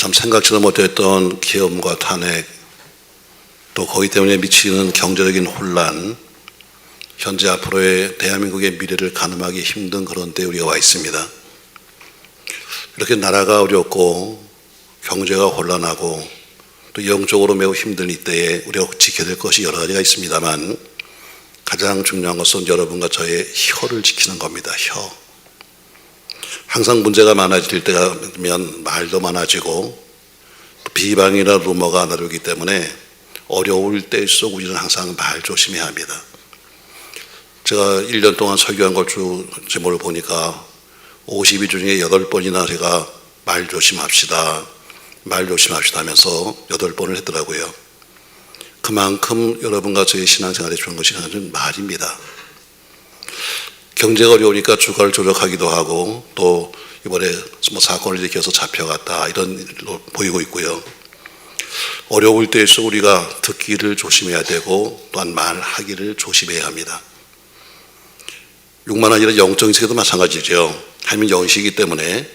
참 생각지도 못했던 계엄과 탄핵, 또 거기 때문에 미치는 경제적인 혼란, 현재 앞으로의 대한민국의 미래를 가늠하기 힘든 그런 때 우리가 와 있습니다. 이렇게 나라가 어렵고 경제가 혼란하고 또 영적으로 매우 힘든 이때에 우리가 지켜야 될 것이 여러 가지가 있습니다만 가장 중요한 것은 여러분과 저의 혀를 지키는 겁니다. 혀. 항상 문제가 많아질 때가 되면 말도 많아지고 비방이나 루머가 나르기 때문에 어려울 때일수록 우리는 항상 말 조심해야 합니다. 제가 1년 동안 설교한 걸 제목을 보니까 52 중에 8번이나 제가 말 조심합시다 하면서 8번을 했더라고요. 그만큼 여러분과 저의 신앙생활에 좋은 것이 말입니다. 경제가 어려우니까 주가를 조작하기도 하고 또 이번에 사건을 일으켜서 잡혀갔다 이런 일로 보이고 있고요. 어려울 때일수록 우리가 듣기를 조심해야 되고 또한 말하기를 조심해야 합니다. 육만 아니라 영적인 세계도 마찬가지죠. 하나님은 영이시기 때문에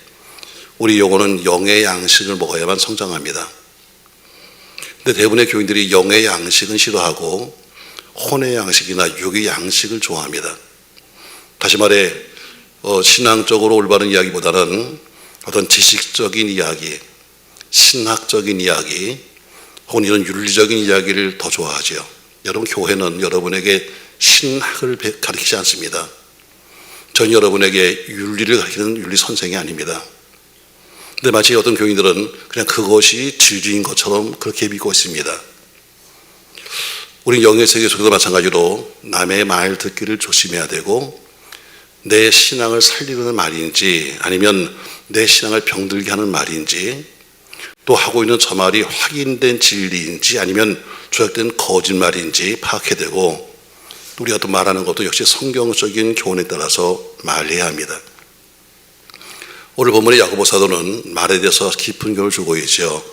우리 영혼은 영의 양식을 먹어야만 성장합니다. 근데 대부분의 교인들이 영의 양식은 싫어하고 혼의 양식이나 육의 양식을 좋아합니다. 다시 말해 신앙적으로 올바른 이야기보다는 어떤 지식적인 이야기, 신학적인 이야기 혹은 이런 윤리적인 이야기를 더 좋아하죠. 여러분, 교회는 여러분에게 신학을 가르치지 않습니다. 전 여러분에게 윤리를 가르치는 윤리 선생이 아닙니다. 근데 마치 어떤 교인들은 그냥 그것이 진리인 것처럼 그렇게 믿고 있습니다. 우리 영의 세계 속에도 마찬가지로 남의 말 듣기를 조심해야 되고 내 신앙을 살리는 말인지 아니면 내 신앙을 병들게 하는 말인지 또 하고 있는 저 말이 확인된 진리인지 아니면 조작된 거짓말인지 파악해야 되고 우리가 또 말하는 것도 역시 성경적인 교훈에 따라서 말해야 합니다. 오늘 본문의 야고보 사도는 말에 대해서 깊은 교훈을 주고 있죠.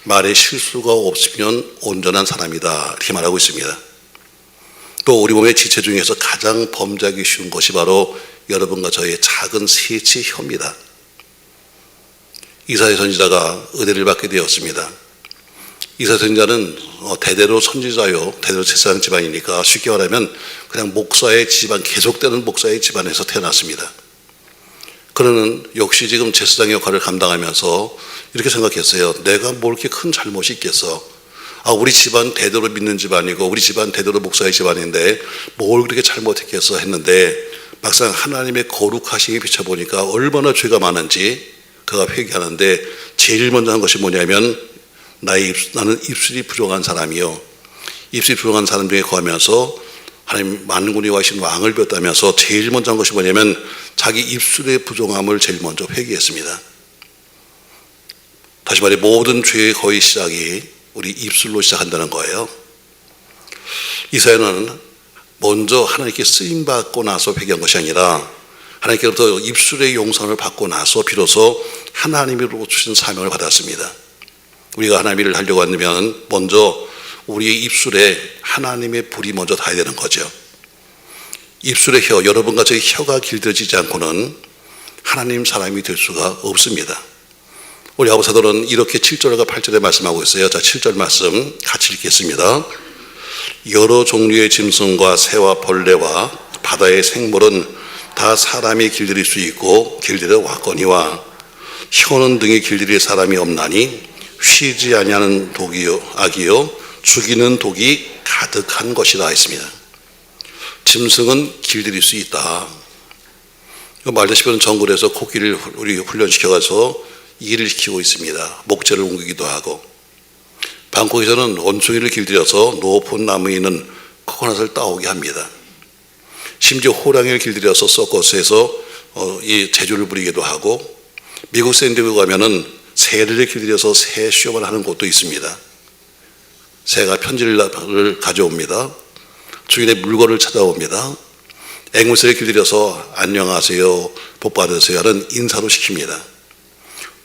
말에 실수가 없으면 온전한 사람이다 이렇게 말하고 있습니다. 또 우리 몸의 지체 중에서 가장 범죄하기 쉬운 것이 바로 여러분과 저의 작은 세치 혀입니다. 이사야 선지자가 의대를 받게 되었습니다. 이사야 선지자는 대대로 선지자요, 대대로 제사장 집안이니까 쉽게 말하면 그냥 목사의 집안, 계속되는 목사의 집안에서 태어났습니다. 그는 역시 지금 제사장 역할을 감당하면서 이렇게 생각했어요. 내가 뭘 이렇게 큰 잘못이 있겠어. 우리 집안 대대로 믿는 집안이고 우리 집안 대대로 목사의 집안인데 뭘 그렇게 잘못했겠어 했는데 막상 하나님의 거룩하심에 비춰보니까 얼마나 죄가 많은지 그가 회개하는데 제일 먼저 한 것이 뭐냐면 나는 입술이 부족한 사람이요. 입술이 부족한 사람 중에 거하면서 하나님 만군이 와신 왕을 뵀다면서 제일 먼저 한 것이 뭐냐면 자기 입술의 부족함을 제일 먼저 회개했습니다. 다시 말해 모든 죄의 거의 시작이 우리 입술로 시작한다는 거예요. 이사야는 먼저 하나님께 쓰임받고 나서 회개한 것이 아니라 하나님께로부터 입술의 용서를 받고 나서 비로소 하나님으로 주신 사명을 받았습니다. 우리가 하나님의 일을 하려고 하면 먼저 우리의 입술에 하나님의 불이 먼저 닿아야 되는 거죠. 입술의 혀, 여러분과 저의 혀가 길들여지지 않고는 하나님 사람이 될 수가 없습니다. 우리 야고보 사도는 이렇게 7절과 8절에 말씀하고 있어요. 자, 7절 말씀 같이 읽겠습니다. 여러 종류의 짐승과 새와 벌레와 바다의 생물은 다 사람이 길들일 수 있고 길들여 왔거니와 혀는 등에 길들일 사람이 없나니 쉬지 아니하는 독이요 악이요 죽이는 독이 가득한 것이라 했습니다. 짐승은 길들일 수 있다. 말대시피는 정글에서 코끼리를 우리 훈련시켜가서 일을 시키고 있습니다. 목재를 옮기기도 하고 방콕에서는 원숭이를 길들여서 높은 나무에 있는 코코넛을 따오게 합니다. 심지어 호랑이를 길들여서 서커스에서 이 재주를 부리기도 하고 미국 샌디에고 가면은 새를 길들여서 새 쇼를 하는 곳도 있습니다. 새가 편지를 가져옵니다. 주인의 물건을 찾아옵니다. 앵무새를 길들여서 안녕하세요, 복 받으세요 하는 인사로 시킵니다.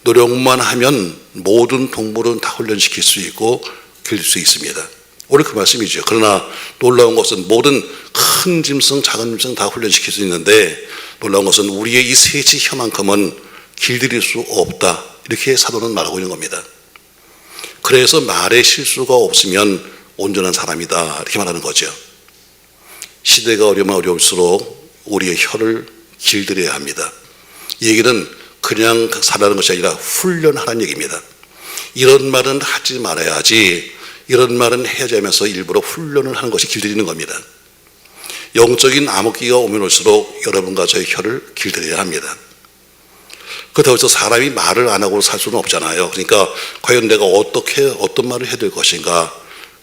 노력만 하면 모든 동물은 다 훈련시킬 수 있고 길들 수 있습니다. 오늘 그 말씀이죠. 그러나 놀라운 것은 모든 큰 짐승, 작은 짐승 다 훈련시킬 수 있는데 놀라운 것은 우리의 이 세치 혀만큼은 길들일 수 없다. 이렇게 사도는 말하고 있는 겁니다. 그래서 말에 실수가 없으면 온전한 사람이다. 이렇게 말하는 거죠. 시대가 어려우면 어려울수록 우리의 혀를 길들여야 합니다. 이 얘기는 그냥 살라는 것이 아니라 훈련하라는 얘기입니다. 이런 말은 하지 말아야지, 이런 말은 해야지 하면서 일부러 훈련을 하는 것이 길들이는 겁니다. 영적인 암흑기가 오면 올수록 여러분과 저의 혀를 길들여야 합니다. 그렇다고 해서 사람이 말을 안 하고 살 수는 없잖아요. 그러니까 과연 내가 어떤 말을 해야 될 것인가,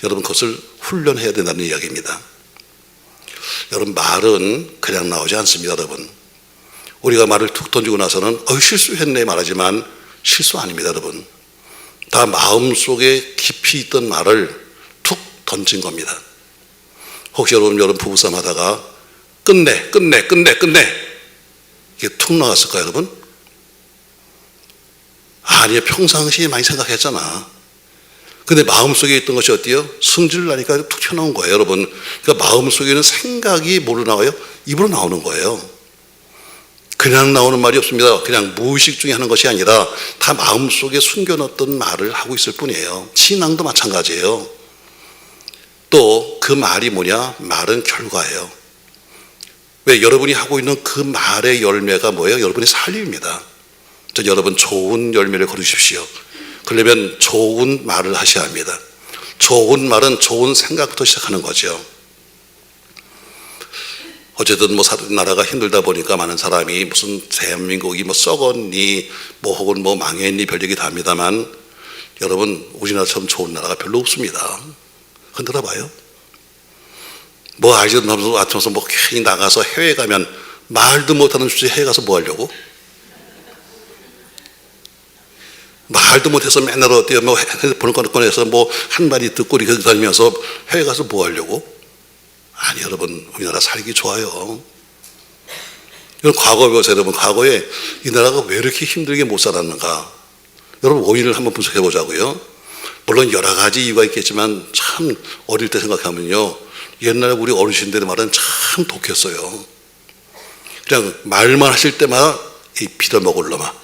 여러분 그것을 훈련해야 된다는 이야기입니다. 여러분 말은 그냥 나오지 않습니다. 여러분 우리가 말을 툭 던지고 나서는 실수했네 말하지만 실수 아닙니다. 여러분 다 마음속에 깊이 있던 말을 툭 던진 겁니다. 혹시 여러분 부부싸움 하다가 끝내 이게 툭 나갔을까요? 여러분? 아니요, 평상시에 많이 생각했잖아. 근데 마음속에 있던 것이 어때요? 승질 나니까 툭 튀어나온 거예요. 여러분 그러니까 마음속에는 생각이 뭐로 나와요? 입으로 나오는 거예요. 그냥 나오는 말이 없습니다. 그냥 무의식 중에 하는 것이 아니라 다 마음속에 숨겨놨던 말을 하고 있을 뿐이에요. 신앙도 마찬가지예요. 또 그 말이 뭐냐? 말은 결과예요. 왜? 여러분이 하고 있는 그 말의 열매가 뭐예요? 여러분의 살림입니다. 여러분 좋은 열매를 거두십시오. 그러려면 좋은 말을 하셔야 합니다. 좋은 말은 좋은 생각부터 시작하는 거죠. 어쨌든 나라가 힘들다 보니까 많은 사람이 무슨 대한민국이 썩었니 혹은 망했니 별 얘기 다 합니다만, 여러분 우리나라처럼 좋은 나라가 별로 없습니다. 흔들어 봐요. 알지도 못하면서 괜히 나가서 해외 가면 말도 못하는 주제에 해외 가서 뭐 하려고? 말도 못해서 맨날 어때요? 핸드폰을 꺼내서 한마디 듣고 이렇게 다니면서 해외 가서 뭐 하려고? 아니, 여러분, 우리나라 살기 좋아요. 여러분, 과거에 보세요. 여러분, 과거에 이 나라가 왜 이렇게 힘들게 못 살았는가? 여러분, 원인을 한번 분석해 보자고요. 물론 여러 가지 이유가 있겠지만 참 어릴 때 생각하면요, 옛날에 우리 어르신들의 말은 참 독했어요. 그냥 말만 하실 때마다 이 빌어먹을 놈아.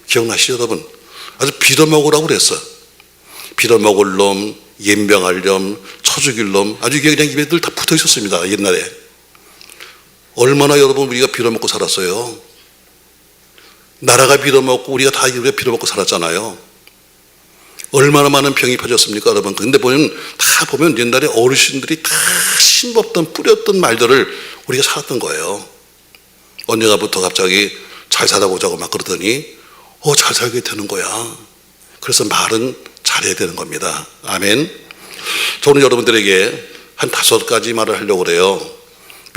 기억나시죠, 여러분? 아주 빌어먹으라고 그랬어. 빌어먹을 놈, 연병할 놈, 쳐죽일 놈, 아주 이게 그냥 입에 늘 다 붙어 있었습니다. 옛날에. 얼마나 여러분 우리가 빌어먹고 살았어요. 나라가 빌어먹고 우리가 다 빌어먹고 살았잖아요. 얼마나 많은 병이 퍼졌습니까, 여러분? 근데 다 보면 옛날에 어르신들이 다 심었던 뿌렸던 말들을 우리가 살았던 거예요. 언젠가부터 갑자기 잘 살아보자고 막 그러더니 잘 살게 되는 거야. 그래서 말은 잘해야 되는 겁니다. 아멘. 저는 여러분들에게 한 5가지 말을 하려고 그래요.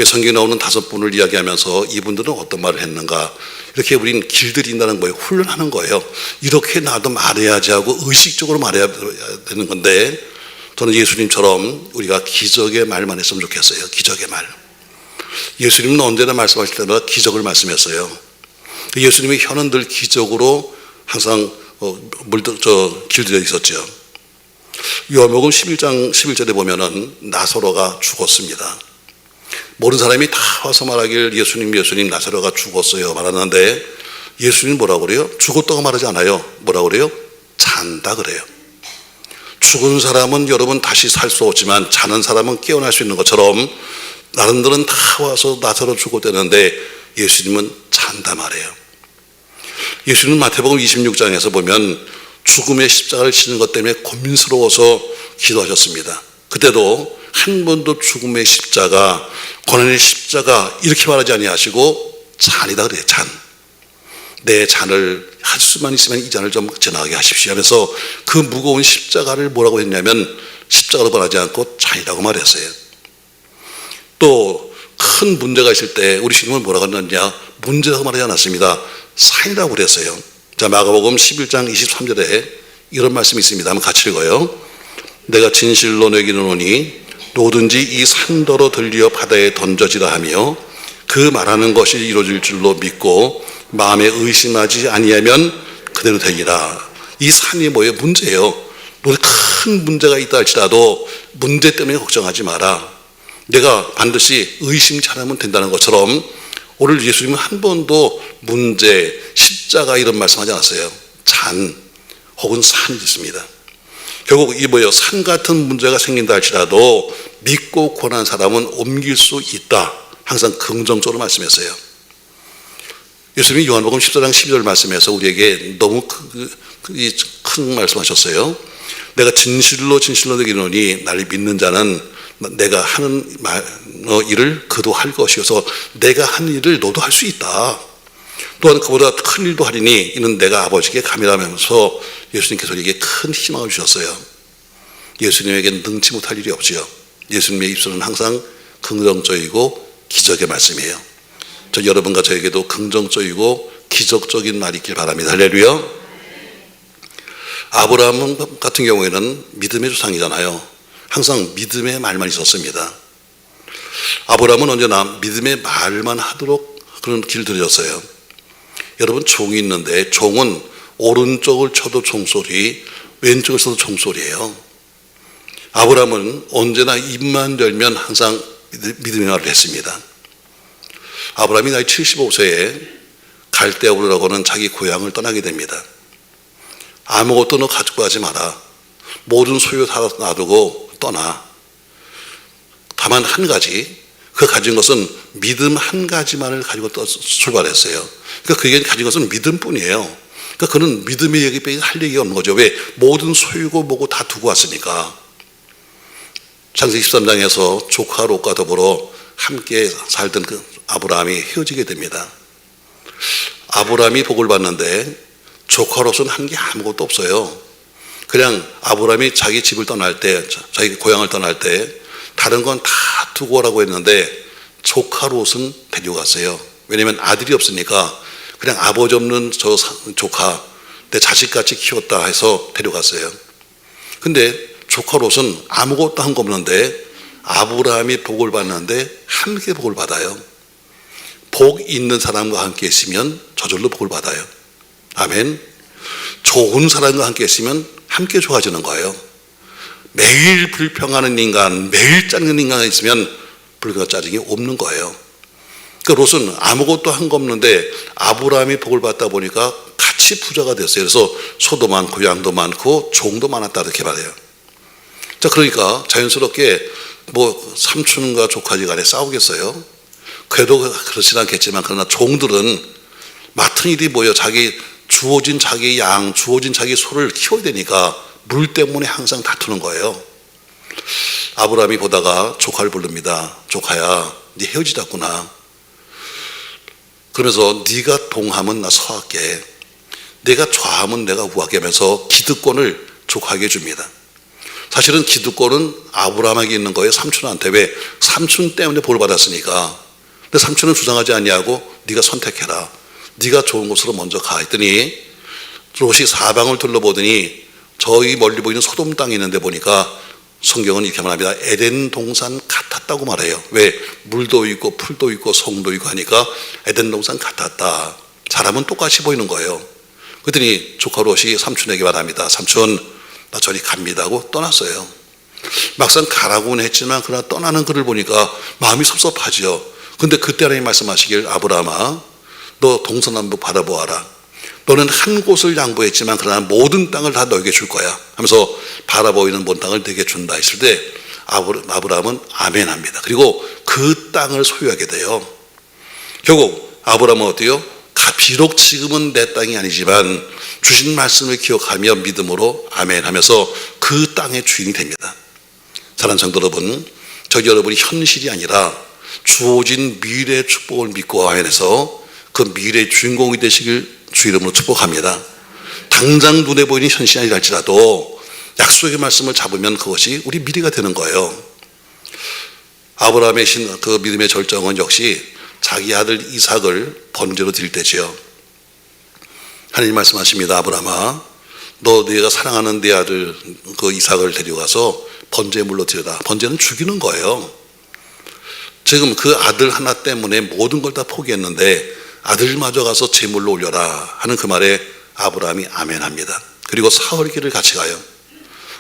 성경에 나오는 5분을 이야기하면서 이분들은 어떤 말을 했는가, 이렇게 우리는 길들인다는 거예요. 훈련하는 거예요. 이렇게 나도 말해야지 하고 의식적으로 말해야 되는 건데, 저는 예수님처럼 우리가 기적의 말만 했으면 좋겠어요. 기적의 말. 예수님은 언제나 말씀하실 때마다 기적을 말씀했어요. 예수님의 혀는 늘 기적으로 항상 길들여 있었죠. 요한복음 11장 11절에 보면은 나사로가 죽었습니다. 모르는 사람이 다 와서 말하길 예수님 나사로가 죽었어요 말하는데, 예수님 뭐라고 그래요? 죽었다고 말하지 않아요. 뭐라고 그래요? 잔다 그래요. 죽은 사람은 여러분 다시 살 수 없지만 자는 사람은 깨어날 수 있는 것처럼 나른들은 다 와서 나사로 죽었다는데 예수님은 잔다 말이에요. 예수님은 마태복음 26장에서 보면 죽음의 십자가를 지는 것 때문에 고민스러워서 기도하셨습니다. 그때도 한 번도 죽음의 십자가, 고난의 십자가 이렇게 말하지 아니하시고 잔이다 그래요. 잔. 내 잔을 할 수만 있으면 이 잔을 좀 지나가게 하십시오 하면서 그 무거운 십자가를 뭐라고 했냐면 십자가로 말하지 않고 잔이라고 말했어요. 또 큰 문제가 있을 때 우리 주님은 뭐라고 했느냐? 문제라고 말하지 않았습니다. 산이라고 그랬어요. 자, 마가복음 11장 23절에 이런 말씀이 있습니다. 한번 같이 읽어요. 내가 진실로 너에게 이르노니 누구든지 이 산더러 들려 바다에 던져지라 하며 그 말하는 것이 이루어질 줄로 믿고 마음에 의심하지 아니하면 그대로 되리라. 이 산이 뭐예요? 문제예요. 큰 문제가 있다 할지라도 문제 때문에 걱정하지 마라. 내가 반드시 의심치 않으면 된다는 것처럼 오늘 예수님은 한 번도 문제, 십자가 이런 말씀하지 않았어요. 잔 혹은 산이 있습니다. 결국 이 뭐예요? 산 같은 문제가 생긴다 할지라도 믿고 고난 사람은 옮길 수 있다. 항상 긍정적으로 말씀했어요. 예수님이 요한복음 14장 12절 말씀에서 우리에게 너무 큰 말씀하셨어요. 내가 진실로 진실로 내게 이르노니 나를 믿는 자는 내가 하는 일을 그도 할 것이어서 내가 하는 일을 너도 할 수 있다. 또한 그보다 큰 일도 하리니 이는 내가 아버지께 감이라면서 예수님께서 우리에게 큰 희망을 주셨어요. 예수님에게는 능치 못할 일이 없지요. 예수님의 입술은 항상 긍정적이고 기적의 말씀이에요. 저 여러분과 저에게도 긍정적이고 기적적인 말이 있길 바랍니다. 할렐루야. 아브라함 같은 경우에는 믿음의 조상이잖아요. 항상 믿음의 말만 있었습니다. 아브라함은 언제나 믿음의 말만 하도록 그런 길을 들였어요. 여러분, 종이 있는데 종은 오른쪽을 쳐도 종소리, 왼쪽을 쳐도 종소리예요. 아브라함은 언제나 입만 열면 항상 믿음의 말을 했습니다. 아브라함이 나이 75세에 갈대아우르라고는 자기 고향을 떠나게 됩니다. 아무것도 너 가지고 가지 마라. 모든 소유 다 놔두고 떠나. 다만 한 가지, 그 가진 것은 믿음 한 가지만을 가지고 출발했어요. 그러니까 그게 가진 것은 믿음뿐이에요. 그러니까 그는 믿음의 얘기 빼기 할 얘기가 없는 거죠. 왜? 모든 소유고 뭐고 다 두고 왔으니까. 창세기 13장에서 조카 롯과 더불어 함께 살던 그 아브라함이 헤어지게 됩니다. 아브라함이 복을 받는데 조카 롯은 한 게 아무것도 없어요. 그냥 아브라함이 자기 집을 떠날 때, 자기 고향을 떠날 때 다른 건 다 두고 오라고 했는데 조카 롯은 데려갔어요. 왜냐하면 아들이 없으니까 그냥 아버지 없는 저 조카, 내 자식같이 키웠다 해서 데려갔어요. 근데 조카 롯은 아무것도 한 거 없는데 아브라함이 복을 받는데 함께 복을 받아요. 복 있는 사람과 함께 있으면 저절로 복을 받아요. 아멘. 좋은 사람과 함께 있으면 함께 좋아지는 거예요. 매일 불평하는 인간, 매일 짜증는 인간이 있으면 불평과 짜증이 없는 거예요. 그러니까 롯은 아무것도 한 거 없는데 아브라함이 복을 받다 보니까 같이 부자가 됐어요. 그래서 소도 많고 양도 않고 종도 많았다 이렇게 말해요. 자, 그러니까 자연스럽게 뭐 삼촌과 조카지 간에 싸우겠어요? 그래도 그렇진 않겠지만 그러나 종들은 맡은 일이 뭐예요? 주어진 자기 양, 주어진 자기 소를 키워야 되니까 물 때문에 항상 다투는 거예요. 아브라함이 보다가 조카를 부릅니다. 조카야, 네 헤어지자꾸나. 그러면서 네가 동하면 나 서할게. 내가 좌하면 내가 우하게 하면서 기득권을 조카에게 줍니다. 사실은 기득권은 아브라함에게 있는 거예요. 삼촌한테. 왜? 삼촌 때문에 복을 받았으니까. 근데 삼촌은 주장하지 않냐고 네가 선택해라. 네가 좋은 곳으로 먼저 가 했더니 롯이 사방을 둘러보더니 저기 멀리 보이는 소돔 땅이 있는데 보니까 성경은 이렇게 말합니다. 에덴 동산 같았다고 말해요. 왜? 물도 있고 풀도 있고 성도 있고 하니까 에덴 동산 같았다. 사람은 똑같이 보이는 거예요. 그랬더니 조카 롯이 삼촌에게 말합니다. 삼촌, 나 저리 갑니다 하고 떠났어요. 막상 가라고는 했지만 그러나 떠나는 그를 보니까 마음이 섭섭하죠. 근데 그때 하나님 말씀하시길, 아브라함아, 너 동서남북 바라보아라. 너는 한 곳을 양보했지만 그러나 모든 땅을 다 너에게 줄 거야 하면서 바라보이는 모든 땅을 너에게 준다 했을 때 아브라함은 아멘합니다. 그리고 그 땅을 소유하게 돼요. 결국 아브라함은 어때요? 비록 지금은 내 땅이 아니지만 주신 말씀을 기억하며 믿음으로 아멘하면서 그 땅의 주인이 됩니다. 사랑하는 성도 여러분, 여러분이 현실이 아니라 주어진 미래의 축복을 믿고 아멘해서 그 미래의 주인공이 되시길 주 이름으로 축복합니다. 당장 눈에 보이는 현실이 아니라 할지라도 약속의 말씀을 잡으면 그것이 우리 미래가 되는 거예요. 아브라함의 그 믿음의 절정은 역시 자기 아들 이삭을 번제로 드릴 때지요. 하나님 말씀하십니다. 아브라함아, 네가 사랑하는 네 아들 그 이삭을 데려가서 번제물로 드려라. 번제는 죽이는 거예요. 지금 그 아들 하나 때문에 모든 걸 다 포기했는데 아들마저 가서 제물로 올려라 하는 그 말에 아브라함이 아멘합니다. 그리고 사흘 길을 같이 가요.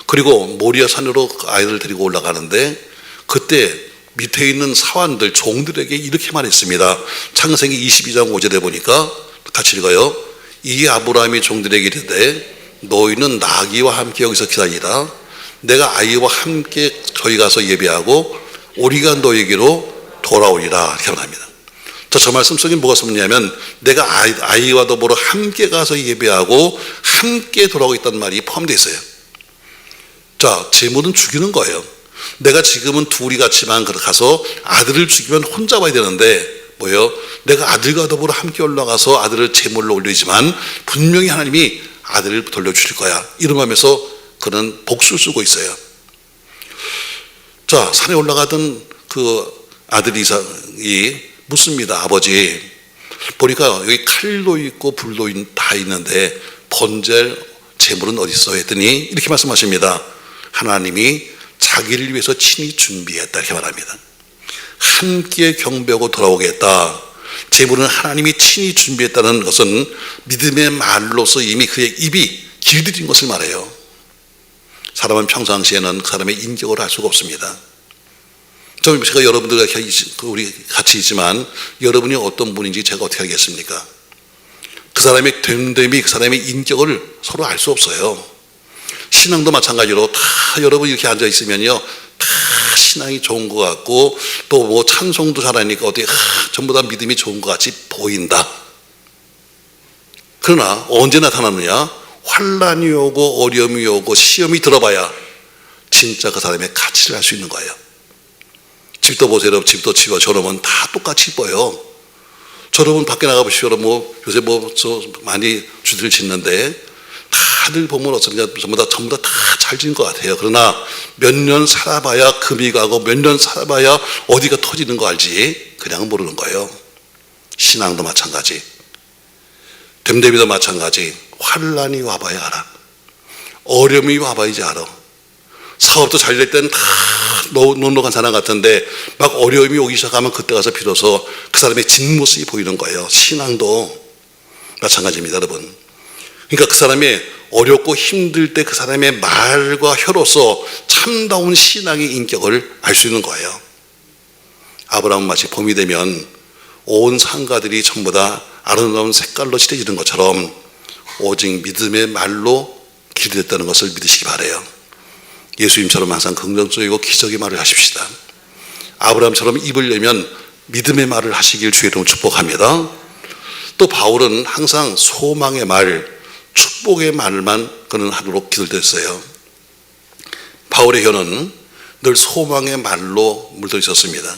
그리고 모리아 산으로 아이를 데리고 올라가는데 그때 밑에 있는 사환들, 종들에게 이렇게 말했습니다. 창세기 22장 5절에 보니까 같이 읽어요. 이 아브라함이 종들에게 이르되 너희는 나귀와 함께 여기서 기다리라. 내가 아이와 함께 저희 가서 예배하고 우리가 너에게로 돌아오리라. 이렇게 말합니다. 자, 저 말씀 속에 뭐가 숨냐면 내가 아이와 더불어 함께 가서 예배하고 함께 돌아오겠다는 말이 포함되어 있어요. 자, 제물은 죽이는 거예요. 내가 지금은 둘이 같이만 가서 아들을 죽이면 혼자 와야 되는데 뭐예요? 내가 아들과 더불어 함께 올라가서 아들을 제물로 올리지만 분명히 하나님이 아들을 돌려주실 거야. 이런 마음에서 그는 복수를 쓰고 있어요. 자, 산에 올라가던 그 아들 이삭이 묻습니다. 아버지, 보니까 여기 칼도 있고 불도 다 있는데 번제할 제물은 어디 있어? 했더니 이렇게 말씀하십니다. 하나님이 자기를 위해서 친히 준비했다. 이렇게 말합니다. 함께 경배하고 돌아오겠다. 제물은 하나님이 친히 준비했다는 것은 믿음의 말로서 이미 그의 입이 길들인 것을 말해요. 사람은 평상시에는 그 사람의 인격을 알 수가 없습니다. 제가 여러분들과 우리 같이 있지만 여러분이 어떤 분인지 제가 어떻게 알겠습니까? 그 사람의 됨됨이 그 사람의 인격을 서로 알 수 없어요. 신앙도 마찬가지로 다 여러분 이렇게 앉아 있으면요, 다 신앙이 좋은 것 같고 또 뭐 찬송도 잘하니까 어떻게 전부 다 믿음이 좋은 것 같이 보인다. 그러나 언제 나타나느냐? 환란이 오고 어려움이 오고 시험이 들어봐야 진짜 그 사람의 가치를 알 수 있는 거예요. 집도 보세요. 여러분, 집도 집어 저러면 다 똑같이 이뻐요. 저러면 밖에 나가보시오. 뭐 요새 많이 주들 짓는데 다들 보면 어쩌냐 전부 다 잘 지은 것 같아요. 그러나 몇 년 살아봐야 금이 가고 몇 년 살아봐야 어디가 터지는 거 알지 그냥 모르는 거예요. 신앙도 마찬가지, 됨됨이도 마찬가지. 환란이 와봐야 알아. 어려움이 와봐야지 알아. 사업도 잘 될 때는 다 넉넉한 사람 같은데 막 어려움이 오기 시작하면 그때 가서 비로소 그 사람의 진모습이 보이는 거예요. 신앙도 마찬가지입니다, 여러분. 그러니까 그 사람이 어렵고 힘들 때 그 사람의 말과 혀로서 참다운 신앙의 인격을 알 수 있는 거예요. 아브라함은 마치 봄이 되면 온 상가들이 전부 다 아름다운 색깔로 칠해지는 것처럼 오직 믿음의 말로 기도했다는 것을 믿으시기 바라요. 예수님처럼 항상 긍정적이고 기적의 말을 하십시다. 아브라함처럼 입을 열면 믿음의 말을 하시길 주의 이름으로 축복합니다. 또 바울은 항상 소망의 말, 축복의 말만 그는 하도록 기도를 했어요. 바울의 혀는 늘 소망의 말로 물들어 있었습니다.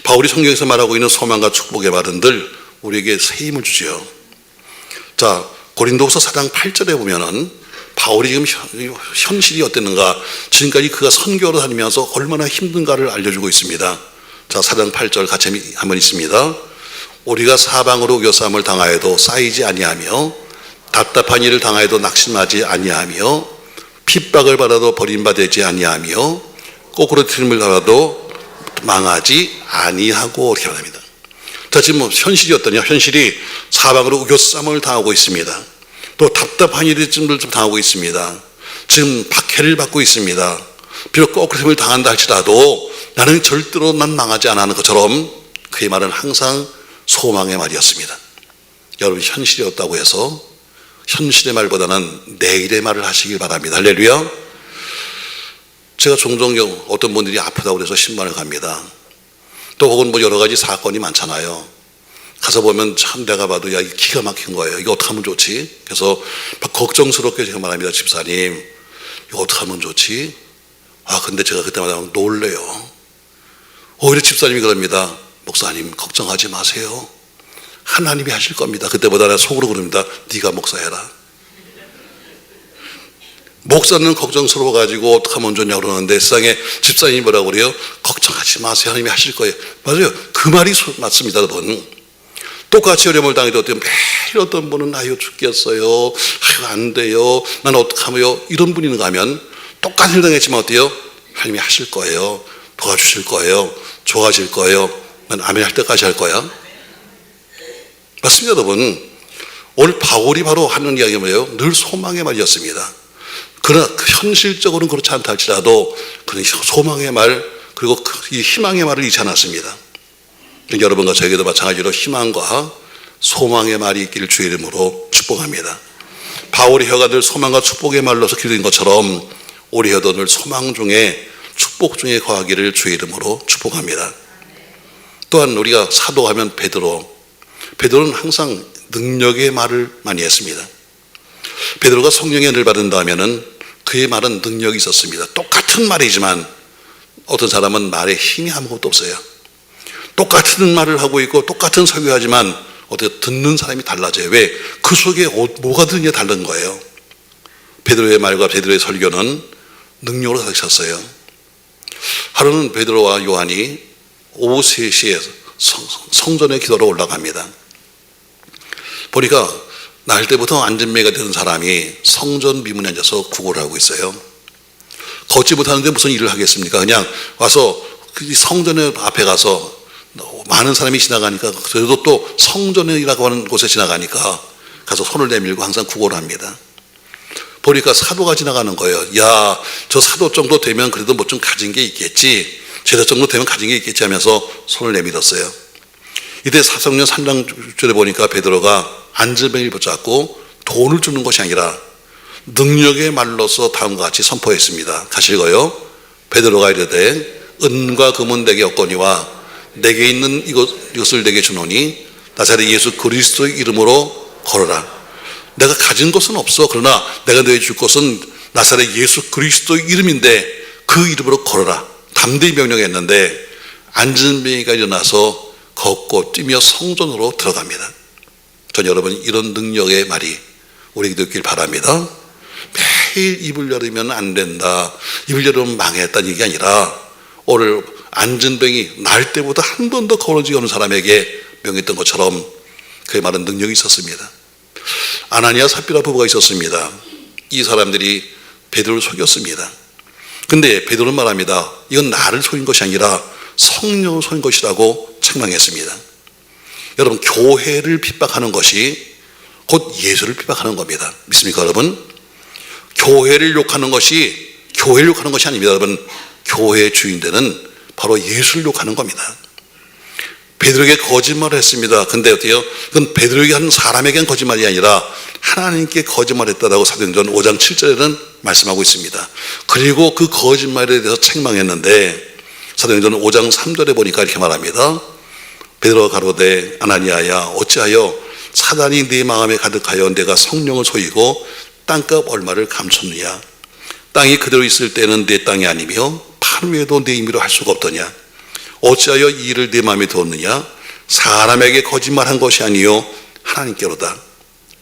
바울이 성경에서 말하고 있는 소망과 축복의 말은 늘 우리에게 새 힘을 주죠. 자, 고린도후서 4장 8절에 보면은 바울이 지금 현실이 어땠는가, 지금까지 그가 선교로 다니면서 얼마나 힘든가를 알려주고 있습니다. 자, 4장 8절 같이 한번 있습니다. 우리가 사방으로 우겨싸움을 당하여도 쌓이지 아니하며 답답한 일을 당하여도 낙심하지 아니하며 핍박을 받아도 버림받지 아니하며 거꾸로 틀림을 받아도 망하지 아니하고 이렇게 말합니다. 자, 지금 현실이 어떠냐? 현실이 사방으로 우겨싸움을 당하고 있습니다. 또 답답한 일을 좀 당하고 있습니다. 지금 박해를 받고 있습니다. 비록 거꾸로 당한다 할지라도 나는 절대로 난 망하지 않아 하는 것처럼 그의 말은 항상 소망의 말이었습니다. 여러분, 현실이 없다고 해서 현실의 말보다는 내일의 말을 하시길 바랍니다. 할렐루야. 제가 종종 어떤 분들이 아프다고 해서 신방을 갑니다. 또 혹은 뭐 여러 가지 사건이 많잖아요. 가서 보면 참 내가 봐도 야, 이게 기가 막힌 거예요. 이거 어떻게 하면 좋지? 그래서 막 걱정스럽게 제가 말합니다. 집사님, 이거 어떻게 하면 좋지? 아, 근데 제가 그때마다 놀래요. 오히려 집사님이 그럽니다. 목사님, 걱정하지 마세요. 하나님이 하실 겁니다. 그때보다 내가 속으로 그럽니다. 네가 목사해라. 목사는 걱정스러워가지고 어떻게 하면 좋냐고 그러는데 세상에 집사님이 뭐라고 그래요? 걱정하지 마세요. 하나님이 하실 거예요. 맞아요. 그 말이 맞습니다, 여러분. 똑같이 어려움을 당해도 매일 어떤 분은 아유 죽겠어요. 아유 안 돼요. 난 어떡하며 이런 분이 있는가 하면 똑같은 일 당했지만 어때요? 하나님이 하실 거예요. 도와주실 거예요. 좋아질 거예요. 난 아멘 할 때까지 할 거야. 맞습니다, 여러분. 오늘 바울이 바로 하는 이야기가 뭐예요? 늘 소망의 말이었습니다. 그러나 현실적으로는 그렇지 않다 할지라도 그는 소망의 말 그리고 이 희망의 말을 잃지 않았습니다. 여러분과 저에게도 마찬가지로 희망과 소망의 말이 있기를 주의 이름으로 축복합니다. 바울의 혀가 늘 소망과 축복의 말로서 기도인 것처럼 우리 혀도 늘 소망 중에 축복 중에 거하기를 주의 이름으로 축복합니다. 또한 우리가 사도하면 베드로는 항상 능력의 말을 많이 했습니다. 베드로가 성령의 은혜를 받은다면은 그의 말은 능력이 있었습니다. 똑같은 말이지만 어떤 사람은 말에 힘이 아무것도 없어요. 똑같은 말을 하고 있고 똑같은 설교하지만 어떻게 듣는 사람이 달라져요. 왜? 그 속에 뭐가 드느냐 다른 거예요. 베드로의 말과 베드로의 설교는 능력으로 가득찼어요. 하루는 베드로와 요한이 오후 3시에 성전에 기도로 올라갑니다. 보니까 날 때부터 안진뱅이가 되는 사람이 성전 미문에 앉아서 구걸을 하고 있어요. 걷지 못하는데 무슨 일을 하겠습니까? 그냥 와서 성전의 앞에 가서 많은 사람이 지나가니까, 그래도 또 성전이라고 하는 곳에 지나가니까 가서 손을 내밀고 항상 구걸을 합니다. 보니까 사도가 지나가는 거예요. 야, 저 사도 정도 되면 그래도 뭐 좀 가진 게 있겠지, 제자 정도 되면 가진 게 있겠지 하면서 손을 내밀었어요. 이때 사도행전 3장 6절에 보니까 베드로가 안진뱅이를 붙잡고 돈을 주는 것이 아니라 능력의 말로서 다음과 같이 선포했습니다. 같이 읽어요. 베드로가 이르되 은과 금은 내게 없거니와 내게 있는 이것을 내게 주노니 나사렛 예수 그리스도의 이름으로 걸어라. 내가 가진 것은 없어. 그러나 내가 너에게 줄 것은 나사렛 예수 그리스도의 이름인데 그 이름으로 걸어라. 담대히 명령했는데 안진뱅이가 일어나서 걷고 뛰며 성전으로 들어갑니다. 전 여러분, 이런 능력의 말이 우리에게 있길 바랍니다. 매일 입을 열으면 안 된다, 입을 열으면 망했다는 얘기 아니라 오늘 안진뱅이 날 때보다 한 번 더 걸어지지 않은 사람에게 명했던 것처럼 그의 말은 능력이 있었습니다. 아나니아 삽비라 부부가 있었습니다. 이 사람들이 베드로를 속였습니다. 근데 베드로는 말합니다. 이건 나를 속인 것이 아니라 성령을 속인 것이라고 책망했습니다. 여러분, 교회를 핍박하는 것이 곧 예수를 핍박하는 겁니다. 믿습니까, 여러분? 교회를 욕하는 것이 아닙니다, 여러분. 교회의 주인들은 바로 예수를 욕하는 겁니다. 베드로에게 거짓말을 했습니다. 근데 어때요? 그건 베드로에게 한 사람에게 한 거짓말이 아니라 하나님께 거짓말했다라고 사도행전 5장 7절에는 말씀하고 있습니다. 그리고 그 거짓말에 대해서 책망했는데 사도행전 5장 3절에 보니까 이렇게 말합니다. 베드로가 가로되 아나니아야, 어찌하여 사단이 네 마음에 가득하여 내가 성령을 속이고 땅값 얼마를 감췄느냐. 땅이 그대로 있을 때는 내 땅이 아니며 판 위에도 내 임의로 할 수가 없더냐. 어찌하여 이 일을 내 마음에 두었느냐. 사람에게 거짓말한 것이 아니요 하나님께로다.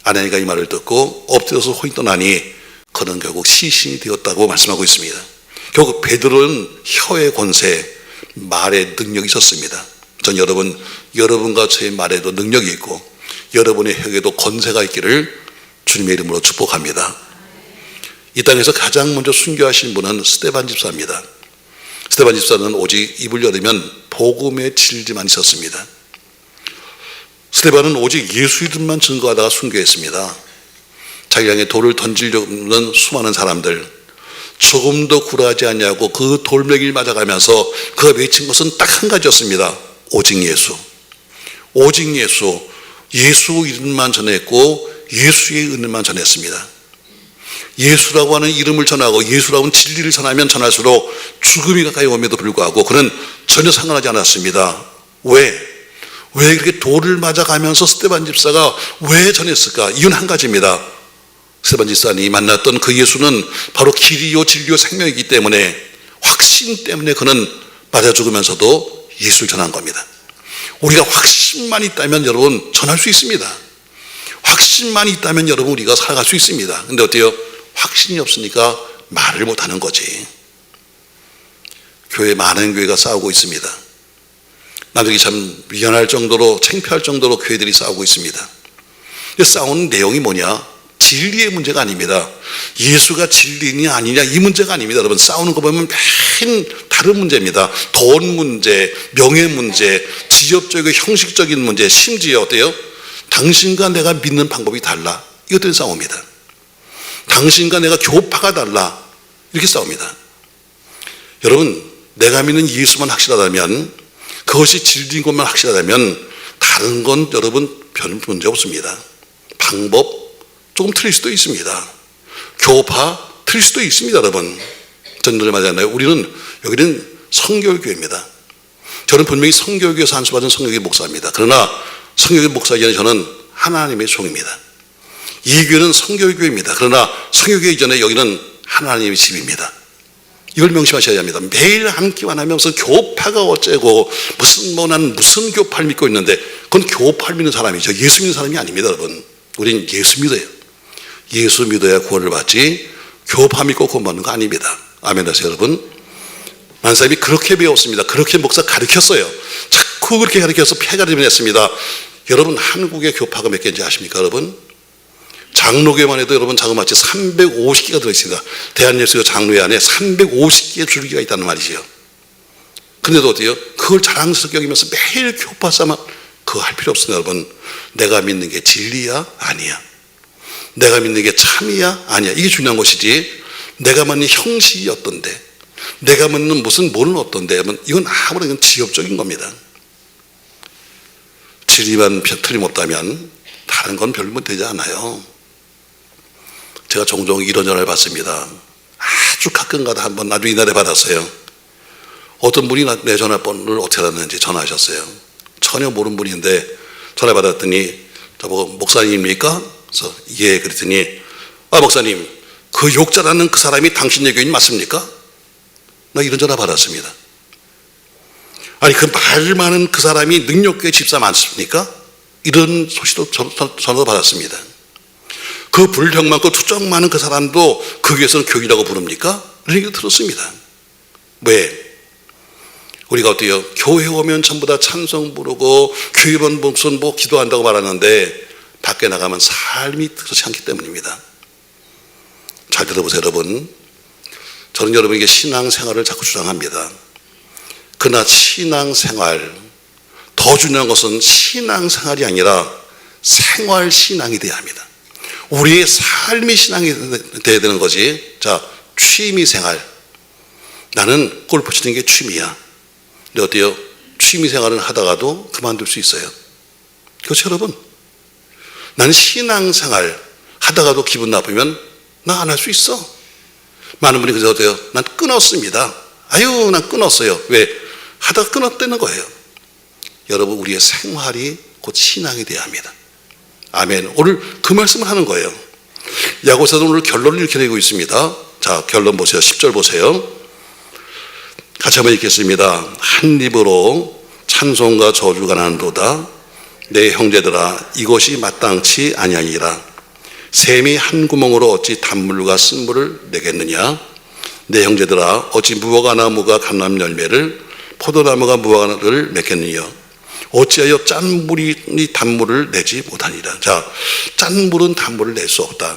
아나니아가 이 말을 듣고 엎드려서 호이 떠나니 그는 결국 시신이 되었다고 말씀하고 있습니다. 결국 베드로는 혀의 권세, 말의 능력이 있었습니다. 전 여러분과 저의 말에도 능력이 있고 여러분의 혀에도 권세가 있기를 주님의 이름으로 축복합니다. 이 땅에서 가장 먼저 순교하신 분은 스데반 집사입니다. 스데반 집사는 오직 입을 열으면 복음의 진리만 있었습니다. 스데반은 오직 예수 이름만 증거하다가 순교했습니다. 자기 향해 돌을 던지려는 수많은 사람들, 조금도 굴하지 않냐고 그 돌멩이를 맞아가면서 그가 외친 것은 딱 한 가지였습니다. 오직 예수. 오직 예수. 예수 이름만 전했고 예수의 은혜만 전했습니다. 예수라고 하는 이름을 전하고 예수라고 하는 진리를 전하면 전할수록 죽음이 가까이 옴에도 불구하고 그는 전혀 상관하지 않았습니다. 왜 그렇게 돌을 맞아가면서 스데반 집사가 왜 전했을까? 이유는 한 가지입니다. 스데반 집사님이 만났던 그 예수는 바로 길이요 진리요 생명이기 때문에 확신 때문에 그는 맞아 죽으면서도 예수를 전한 겁니다. 우리가 확신만 있다면 여러분 전할 수 있습니다. 확신만 있다면 여러분 우리가 살아갈 수 있습니다. 근데 어때요? 확신이 없으니까 말을 못하는 거지. 많은 교회가 싸우고 있습니다. 나중에 참 미안할 정도로 창피할 정도로 교회들이 싸우고 있습니다. 싸우는 내용이 뭐냐? 진리의 문제가 아닙니다. 예수가 진리냐 아니냐 이 문제가 아닙니다. 여러분, 싸우는 거 보면 맨 다른 문제입니다. 돈 문제, 명예 문제, 지엽적이고 형식적인 문제, 심지어 어때요? 당신과 내가 믿는 방법이 달라. 이것들이 싸웁니다. 당신과 내가 교파가 달라. 이렇게 싸웁니다. 여러분, 내가 믿는 예수만 확실하다면, 그것이 진리인 것만 확실하다면 다른 건 여러분 별 문제 없습니다. 방법 조금 틀릴 수도 있습니다. 교파 틀릴 수도 있습니다. 여러분 전도를 맞잖아요. 우리는 여기는 성결교회입니다. 저는 분명히 성결교회에서 안수받은 성결교회 목사입니다. 그러나 성결교회 목사이기 전에 저는 하나님의 종입니다. 이 교회는 성결교회입니다. 그러나 성결교회 이전에 여기는 하나님의 집입니다. 이걸 명심하셔야 합니다. 매일 함께만 하면서 교파가 어째고 무슨 교파를 믿고 있는데 그건 교파를 믿는 사람이죠. 예수 믿는 사람이 아닙니다. 여러분 우린 예수 믿어요. 예수 믿어야 구원을 받지 교파 믿고 구원받는 거 아닙니다. 아멘 하세요 여러분. 많은 사람이 그렇게 배웠습니다. 그렇게 목사 가르쳤어요. 자꾸 그렇게 가르쳐서 폐가름을 했습니다. 여러분 한국의 교파가 몇 개인지 아십니까 여러분? 장로교만 해도 여러분 자그마치 350개가 들어있습니다. 대한예수교 장로회 안에 350개의 줄기가 있다는 말이지요. 근데도 어때요? 그걸 자랑스럽게 여기면서 매일 교파 삼아 그거 할 필요 없습니다. 여러분 내가 믿는 게 진리야? 아니야. 내가 믿는 게 참이야? 아니야. 이게 중요한 것이지 내가 믿는 형식이 어떤데 내가 믿는 무슨 뭐는 어떤데 이건 아무런 이건 지엽적인 겁니다. 진리만 틀림없다면 다른 건 별로 되지 않아요. 제가 종종 이런 전화를 받습니다. 아주 가끔가다 한번 나중에 이날에 받았어요. 어떤 분이 내 전화번호를 어떻게 알았는지 전화하셨어요. 전혀 모르는 분인데 전화 받았더니 저보고 목사님입니까? 그래서 예 그랬더니 목사님 그 욕자라는 그 사람이 당신의 교인 맞습니까? 나 이런 전화 받았습니다. 아니 그 말 많은 그 사람이 능력교회 집사 많습니까? 이런 소식도 전화도 받았습니다. 그 불력 많고 투정 많은 그 사람도 그 교회에서는 교인이라고 부릅니까? 이런 얘기도 들었습니다. 왜? 우리가 어때요? 교회 오면 전부 다 찬송 부르고 교회번 무슨 기도한다고 말하는데 밖에 나가면 삶이 그렇지 않기 때문입니다. 잘 들어보세요 여러분. 저는 여러분에게 신앙생활을 자꾸 주장합니다. 그러나 신앙생활 더 중요한 것은 신앙생활이 아니라 생활신앙이 돼야 합니다. 우리의 삶의 신앙이 돼야 되는 거지. 자, 취미생활. 나는 골프 치는 게 취미야. 근데 어때요? 취미생활을 하다가도 그만둘 수 있어요. 그렇죠 여러분? 나는 신앙생활 하다가도 기분 나쁘면 나 안 할 수 있어. 많은 분이 그래서 어때요? 난 끊었습니다. 아유 난 끊었어요. 왜? 하다가 끊었다는 거예요. 여러분 우리의 생활이 곧 신앙이 돼야 합니다. 아멘. 오늘 그 말씀을 하는 거예요. 야고보서는 오늘 결론을 이렇게 내고 있습니다. 자 결론 보세요. 10절 보세요. 같이 한번 읽겠습니다. 한 입으로 찬송과 저주가 나는도다. 내 형제들아 이것이 마땅치 아니하니라. 샘이 한 구멍으로 어찌 단물과 쓴물을 내겠느냐. 내 형제들아 어찌 무화과 나무가 감람 열매를 포도나무가 무화과를 맺겠느냐. 어찌하여 짠 물이 단물을 내지 못하니라. 자, 짠 물은 단물을 낼 수 없다.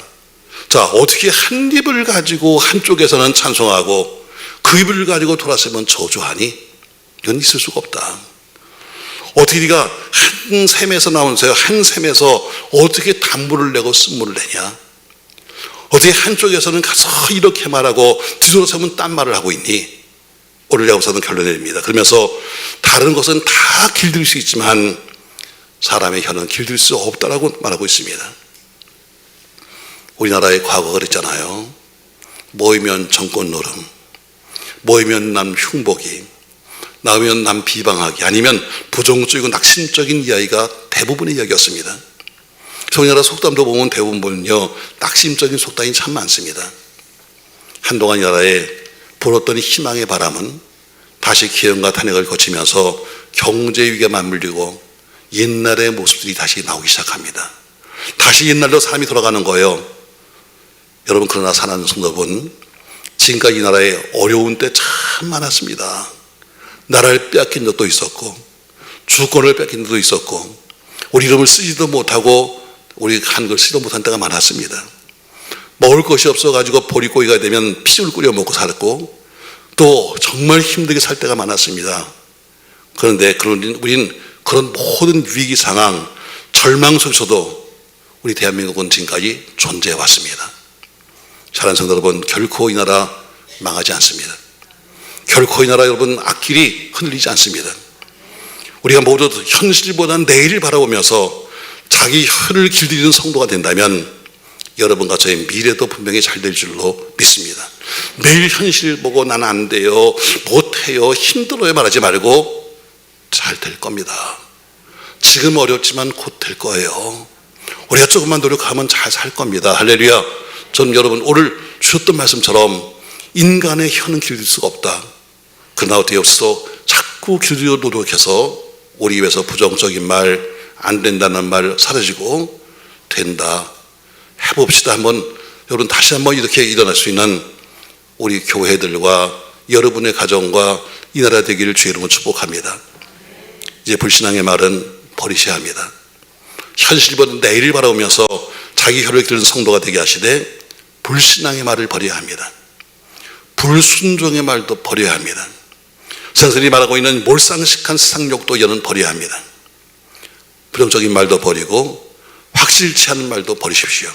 자, 어떻게 한 입을 가지고 한쪽에서는 찬송하고 그 입을 가지고 돌아서면 저주하니? 이건 있을 수가 없다. 어떻게 네가 한 샘에서 나오면서요, 한 샘에서 어떻게 단물을 내고 쓴물을 내냐? 어떻게 한쪽에서는 가서 이렇게 말하고 뒤돌아서면 딴 말을 하고 있니? 오늘 야고보서는 결론을 내립니다. 그러면서 다른 것은 다 길들 수 있지만 사람의 혀는 길들 수 없다라고 말하고 있습니다. 우리나라의 과거가 그랬잖아요. 모이면 정권 노름, 모이면 남 흉보기, 나오면 남 비방하기, 아니면 부정적이고 낙심적인 이야기가 대부분의 이야기였습니다. 우리나라 속담도 보면 대부분은요 낙심적인 속담이 참 많습니다. 한동안 이 나라에 불었던 희망의 바람은 다시 기형과 탄핵을 거치면서 경제 위기가 맞물리고 옛날의 모습들이 다시 나오기 시작합니다. 다시 옛날로 사람이 돌아가는 거예요. 여러분 그러나 사랑하는 성도분, 지금까지 이 나라에 어려운 때 참 많았습니다. 나라를 빼앗긴 적도 있었고 주권을 뺏긴 적도 있었고 우리 이름을 쓰지도 못하고 우리 한글 쓰지도 못한 때가 많았습니다. 먹을 것이 없어가지고 보릿고기가 되면 피를 끓여 먹고 살았고 또 정말 힘들게 살 때가 많았습니다. 그런데 우리는 그런 모든 위기 상황, 절망 속에서도 우리 대한민국은 지금까지 존재해 왔습니다. 사랑하는 성도 여러분, 결코 이 나라 망하지 않습니다. 결코 이 나라 여러분 앞길이 흔들리지 않습니다. 우리가 모두 현실보다 내일을 바라보면서 자기 혀를 길들이는 성도가 된다면 여러분과 저의 미래도 분명히 잘 될 줄로 믿습니다. 매일 현실 보고 나는 안 돼요, 못해요, 힘들어요 말하지 말고 잘 될 겁니다. 지금 어렵지만 곧 될 거예요. 우리가 조금만 노력하면 잘 살 겁니다. 할렐루야. 저는 여러분 오늘 주셨던 말씀처럼 인간의 혀는 길들 수가 없다. 그러나 어떻게 없어 자꾸 길들여 노력해서 우리 입에서 부정적인 말, 안 된다는 말 사라지고 된다. 해봅시다. 한번 여러분 다시 한번 이렇게 일어날 수 있는 우리 교회들과 여러분의 가정과 이 나라 되기를 주의 이름으로 축복합니다. 이제 불신앙의 말은 버리셔야 합니다. 현실보다 내일을 바라보면서 자기 혀를 기르는 성도가 되게 하시되 불신앙의 말을 버려야 합니다. 불순종의 말도 버려야 합니다. 선생님이 말하고 있는 몰상식한 세상욕도 여는 버려야 합니다. 부정적인 말도 버리고 확실치 않은 말도 버리십시오.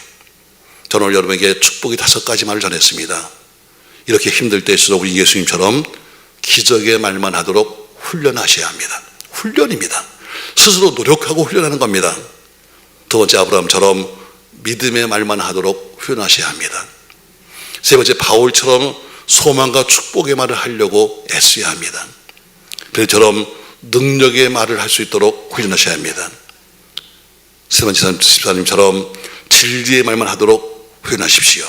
저는 오늘 여러분에게 축복이 5가지 말을 전했습니다. 이렇게 힘들 때일수록 우리 예수님처럼 기적의 말만 하도록 훈련하셔야 합니다. 훈련입니다. 스스로 노력하고 훈련하는 겁니다. 두 번째 아브라함처럼 믿음의 말만 하도록 훈련하셔야 합니다. 세 번째 바울처럼 소망과 축복의 말을 하려고 애써야 합니다. 그처럼 능력의 말을 할 수 있도록 훈련하셔야 합니다. 세 번째 집사님처럼 진리의 말만 하도록 훈련하십시오.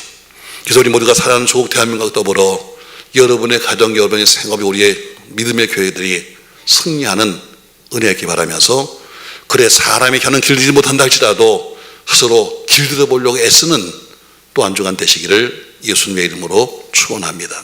그래서 우리 모두가 살아가는 조국 대한민국과 더불어 여러분의 가정, 여러분의 생업이 우리의 믿음의 교회들이 승리하는 은혜 있기 바라면서, 그래 사람의 혀는 길들이지 못한다 할지라도 스스로 길들여 보려고 애쓰는 또 한 주간 되시기를 예수님의 이름으로 축원합니다.